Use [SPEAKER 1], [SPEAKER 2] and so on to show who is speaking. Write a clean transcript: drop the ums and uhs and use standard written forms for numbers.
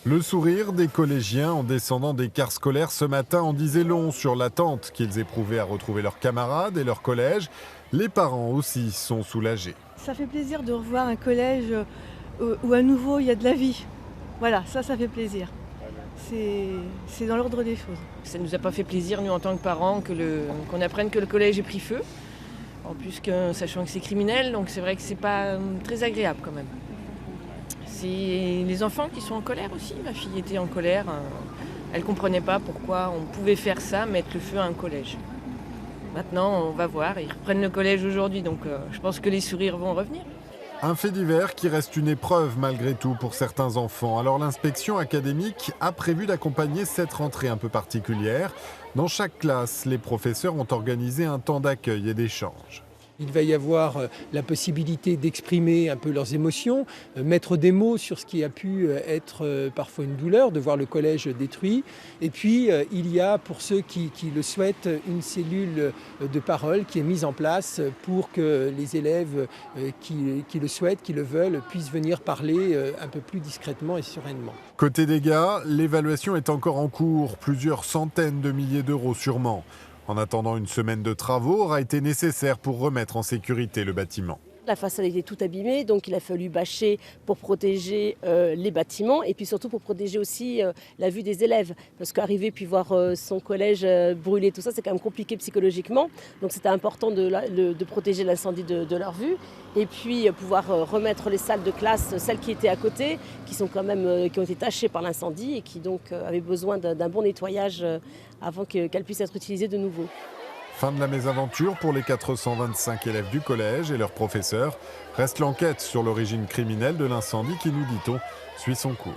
[SPEAKER 1] Le sourire des collégiens en descendant des cars scolaires ce matin en disait long sur l'attente qu'ils éprouvaient à retrouver leurs camarades et leur collège. Les parents aussi sont soulagés.
[SPEAKER 2] Ça fait plaisir de revoir un collège où à nouveau il y a de la vie. Voilà, ça fait plaisir. C'est dans l'ordre des choses.
[SPEAKER 3] Ça ne nous a pas fait plaisir, nous, en tant que parents, qu'on apprenne que le collège ait pris feu. En plus, sachant que c'est criminel, donc c'est vrai que c'est pas très agréable quand même. C'est les enfants qui sont en colère aussi. Ma fille était en colère. Elle ne comprenait pas pourquoi on pouvait faire ça, mettre le feu à un collège. Maintenant, on va voir. Ils reprennent le collège aujourd'hui, donc je pense que les sourires vont revenir.
[SPEAKER 1] Un fait divers qui reste une épreuve malgré tout pour certains enfants. Alors l'inspection académique a prévu d'accompagner cette rentrée un peu particulière. Dans chaque classe, les professeurs ont organisé un temps d'accueil et d'échange.
[SPEAKER 4] Il va y avoir la possibilité d'exprimer un peu leurs émotions, mettre des mots sur ce qui a pu être parfois une douleur, de voir le collège détruit. Et puis, il y a, pour ceux qui le souhaitent, une cellule de parole qui est mise en place pour que les élèves qui le souhaitent, qui le veulent, puissent venir parler un peu plus discrètement et sereinement.
[SPEAKER 1] Côté dégâts, l'évaluation est encore en cours, plusieurs centaines de milliers d'euros sûrement. En attendant, une semaine de travaux aura été nécessaire pour remettre en sécurité le bâtiment.
[SPEAKER 5] La façade était toute abîmée, donc il a fallu bâcher pour protéger les bâtiments et puis surtout pour protéger aussi la vue des élèves. Parce qu'arriver puis voir son collège brûler, tout ça, c'est quand même compliqué psychologiquement. Donc c'était important de protéger l'incendie de leur vue. Et puis pouvoir remettre les salles de classe, celles qui étaient à côté, qui ont été tachées par l'incendie et qui donc avaient besoin d'un bon nettoyage avant qu'elles puissent être utilisées de nouveau.
[SPEAKER 1] Fin de la mésaventure pour les 425 élèves du collège et leurs professeurs. Reste l'enquête sur l'origine criminelle de l'incendie qui, nous dit-on, suit son cours.